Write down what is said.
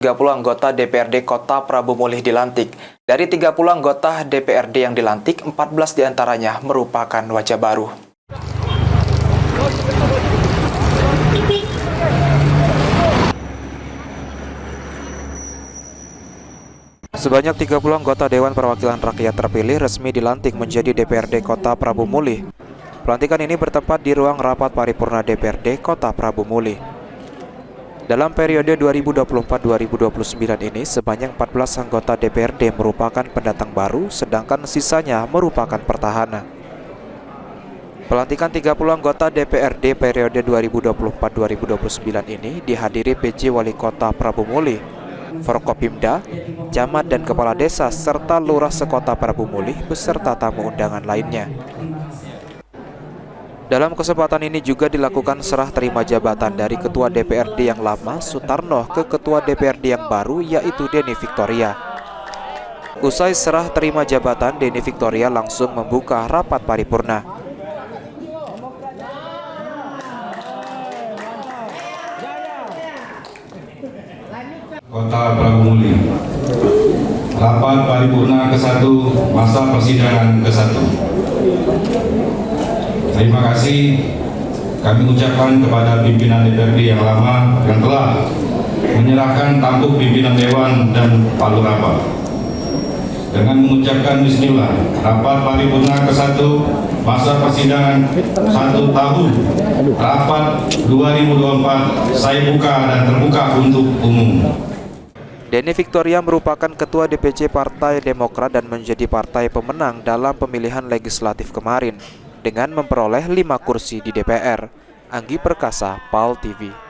30 anggota DPRD Kota Prabu Mulih dilantik. Dari 30 anggota DPRD yang dilantik, 14 diantaranya merupakan wajah baru. Sebanyak 30 anggota Dewan Perwakilan Rakyat terpilih resmi dilantik menjadi DPRD Kota Prabu Mulih. Pelantikan ini bertempat di ruang rapat paripurna DPRD Kota Prabu Mulih. Dalam periode 2024-2029 ini, sebanyak 14 anggota DPRD merupakan pendatang baru, sedangkan sisanya merupakan petahana. Pelantikan 30 anggota DPRD periode 2024-2029 ini dihadiri PJ Wali Kota Prabu Mulih, Forkopimda, Camat dan Kepala Desa, serta Lurah Sekota Prabu Mulih beserta tamu undangan lainnya. Dalam kesempatan ini juga dilakukan serah terima jabatan dari Ketua DPRD yang lama Sutarno ke Ketua DPRD yang baru yaitu Denny Victoria. Usai serah terima jabatan, Denny Victoria langsung membuka rapat paripurna. Kota Prabu Mulih, rapat paripurna ke-1 masa persidangan ke-1. Terima kasih kami ucapkan kepada pimpinan DPRD yang lama yang telah menyerahkan tampuk pimpinan Dewan dan Pak Lurah. Dengan mengucapkan bismillah, rapat paripurna ke-1 masa persidangan 1 tahun rapat 2024 saya buka dan terbuka untuk umum. Denny Victoria merupakan Ketua DPC Partai Demokrat dan menjadi partai pemenang dalam pemilihan legislatif kemarin dengan memperoleh 5 kursi di DPR. Anggi Perkasa, PAL TV.